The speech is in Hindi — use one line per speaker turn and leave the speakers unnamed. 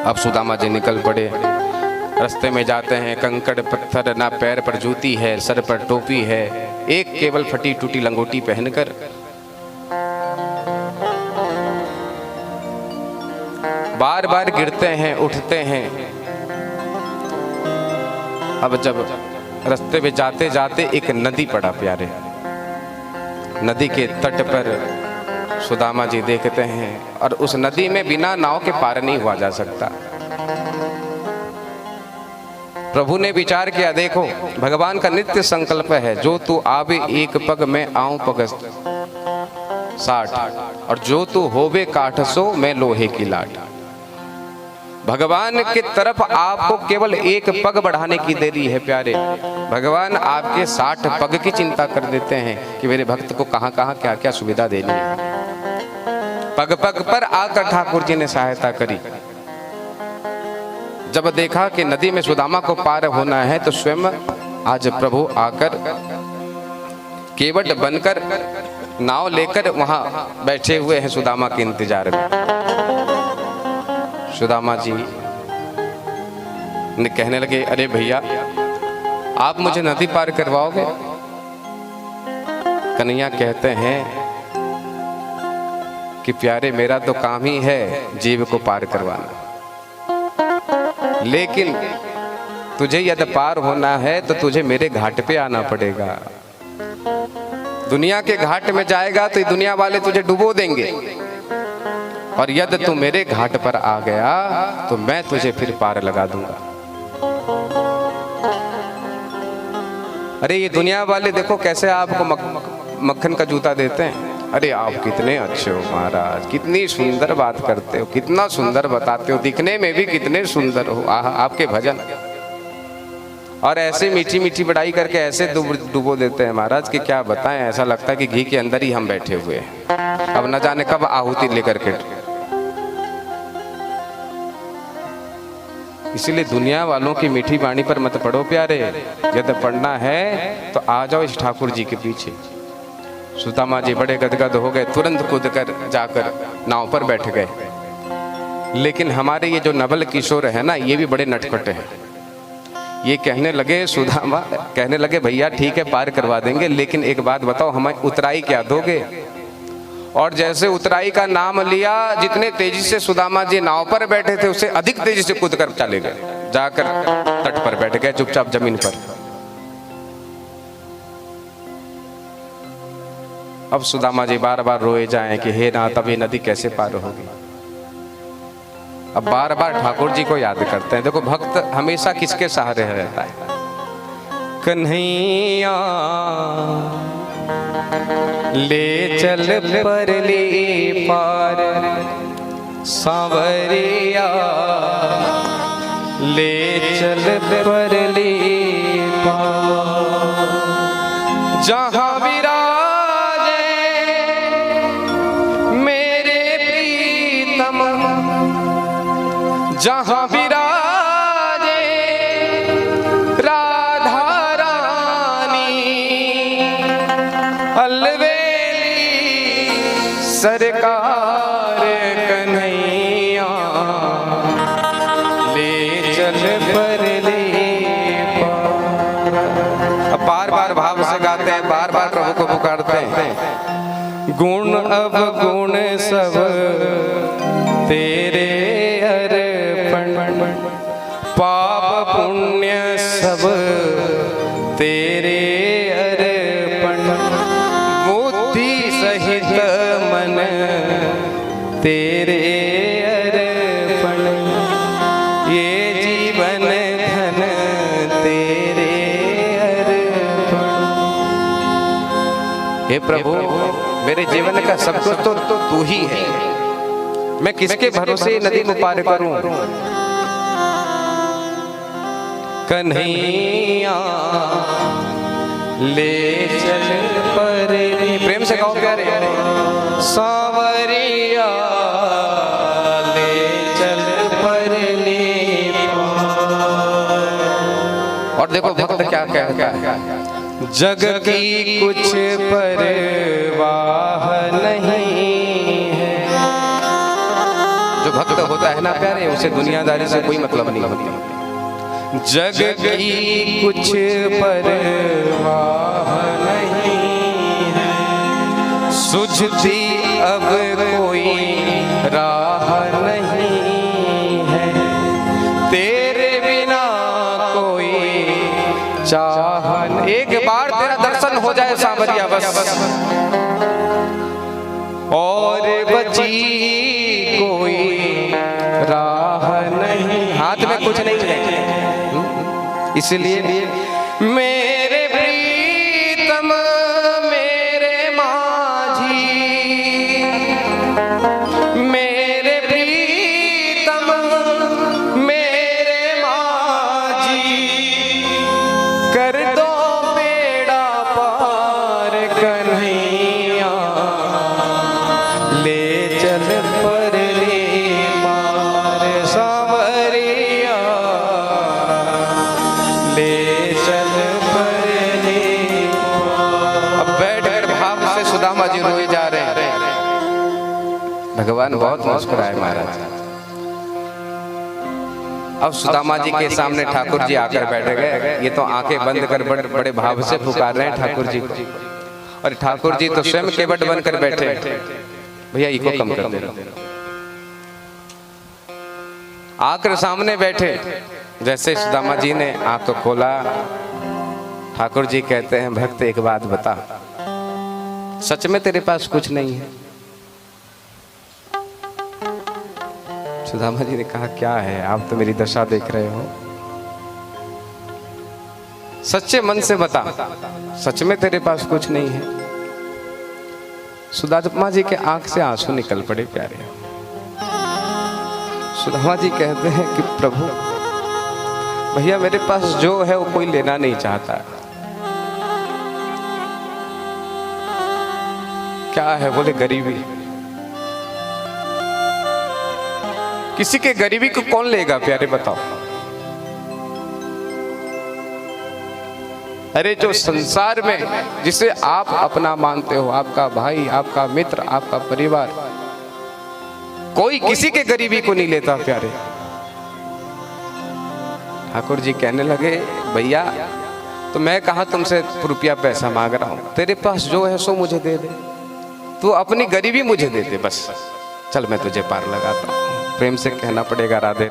अब सुदामा जी निकल पड़े। रास्ते में जाते हैं, कंकड़ पत्थर, ना पैर पर जूती है, सर पर टोपी है, एक केवल फटी टूटी लंगोटी पहनकर। बार बार गिरते हैं, उठते हैं। अब जब रास्ते में जाते जाते एक नदी पड़ा प्यारे, नदी के तट पर सुदामा जी देखते हैं और उस नदी में बिना नाव के पार नहीं हुआ जा सकता। प्रभु ने विचार किया, देखो भगवान का नित्य संकल्प है, जो तू आवे एक पग में आऊं पग 60, और जो तू होवे काठ सो मैं लोहे की लाट। भगवान की तरफ आपको केवल एक पग बढ़ाने की देरी है प्यारे। भगवान आपके 60 पग की चिंता कर देते हैं कि मेरे भक्त को कहां कहां क्या क्या सुविधा देनी है। पग पग पर आकर ठाकुर जी ने सहायता करी। जब देखा कि नदी में सुदामा को पार होना है, तो स्वयं आज प्रभु आकर केवट बनकर नाव लेकर वहां बैठे हुए हैं सुदामा के इंतजार में। सुदामा जी ने कहने लगे, अरे भैया आप मुझे नदी पार करवाओगे? कन्हैया कहते हैं कि प्यारे मेरा तो काम ही है जीव को पार करवाना, लेकिन तुझे यदि पार होना है तो तुझे मेरे घाट पे आना पड़ेगा। दुनिया के घाट में जाएगा तो दुनिया वाले तुझे डुबो देंगे, और यदि तू मेरे घाट पर आ गया तो मैं तुझे फिर पार लगा दूंगा। अरे ये दुनिया वाले देखो कैसे आपको मक्खन का जूता देते हैं। अरे आप कितने अच्छे हो महाराज, कितनी सुंदर बात करते हो, कितना सुंदर बताते हो, दिखने में भी कितने सुंदर हो, आपके भजन। और ऐसे मीठी मीठी बड़ाई करके ऐसे डुबो देते हैं महाराज कि क्या बताएं, ऐसा लगता है कि घी के अंदर ही हम बैठे हुए हैं, अब न जाने कब आहुति लेकर के। इसीलिए दुनिया वालों की मीठी वाणी पर मत पड़ो प्यारे। यदि पढ़ना है तो आ जाओ इस ठाकुर जी के पीछे। सुदामा जी बड़े गदगद हो गए, तुरंत कूद कर जाकर नाव पर बैठ गए। लेकिन हमारे ये जो नवल किशोर है ना, ये भी बड़े नटखट हैं। ये कहने लगे, सुदामा कहने लगे, भैया ठीक है पार करवा देंगे, लेकिन एक बात बताओ, हमें उतराई क्या दोगे? और जैसे उतराई का नाम लिया, जितने तेजी से सुदामा जी नाव पर बैठे थे उससे अधिक तेजी से कूद कर चले गए, जाकर तट पर बैठ गए चुपचाप जमीन पर। अब सुदामा जी बार बार रोए जाएं कि हे नाथ अब ये नदी कैसे पार होगी। अब बार बार ठाकुर जी को याद करते हैं। देखो भक्त हमेशा किसके सहारे रहता है? कन्हैया ले चल परली पार, सांवरिया ले चल परली पार, जहां विराजे मेरे प्रीतम, जहां विराजे राधा रानी, अलवेली सरकार कन्हैया ले चल परली पार। अब बार बार भाव से गाते हैं, बार बार प्रभु को पुकारते हैं। गुण अब गुण सब तेरे अर्पण, पाप पुण्य सब तेरे अर्पण, बुद्धि सहित मन तेरे अर्पण, ये जीवन धन तेरे अर्पण। हे प्रभु मेरे जीवन का सब कुछ तो तू ही है, मैं किसके भरोसे नदी को पार करूं? कन्हैया ले चल परली, प्रेम से गाओ प्यारे, सांवरिया ले चल परली पार। और देखो भक्त क्या कहता है, जग की कुछ परवाह नहीं है। जो भक्त होता है ना प्यारे, उसे दुनियादारी से कोई मतलब नहीं होता। जग की कुछ परवाह नहीं है, सुझती अब कोई राह नहीं है, तेरे बिना कोई चाहन। एक बार तेरा दर्शन हो जाए सांवरिया बस, और बची कोई राह नहीं, हाथ में कुछ नहीं है। इसलिए मेरे प्रीतम मेरे माझी, मेरे प्रीतम मेरे माझी, कर दो बेड़ा पार कन्हैया, ले चल परले पार सांवरिया, ले चल परले पार। अब बैठकर भाव से सुदामा जी रोए जा रहे हैं। भगवान बहुत मुस्कुराए महाराज। अब सुदामा जी के सामने ठाकुर जी आकर बैठ गए। ये तो आंखें बंद कर बड़े भाव से पुकार रहे हैं ठाकुर जी को, और ठाकुर जी तो स्वयं केवट बनकर बैठे। भैया इको कम कर दे। आकर सामने बैठे। जैसे सुदामा जी ने आंख को खोला, ठाकुर जी कहते हैं, भक्त एक बात बता, सच में तेरे पास कुछ नहीं है? सुदामा जी ने कहा, क्या है, आप तो मेरी दशा देख रहे हो, सच्चे मन से बता, सच में तेरे पास कुछ नहीं है? सुदामा जी के आंख से आंसू निकल पड़े प्यारे। सुदामा जी कहते हैं कि प्रभु भैया मेरे पास जो है वो कोई लेना नहीं चाहता। क्या है? बोले गरीबी। किसी के गरीबी को कौन लेगा प्यारे, बताओ। अरे जो संसार में जिसे आप अपना मानते हो, आपका भाई, आपका मित्र, आपका परिवार, कोई किसी के गरीबी को नहीं लेता प्यारे। ठाकुर जी कहने लगे, भैया तो मैं कहा तुमसे रुपया पैसा मांग रहा हूं, तेरे पास जो है सो मुझे दे दे, तू अपनी गरीबी मुझे दे दे बस, चल मैं तुझे पार लगाता हूं। प्रेम से कहना पड़ेगा राधे।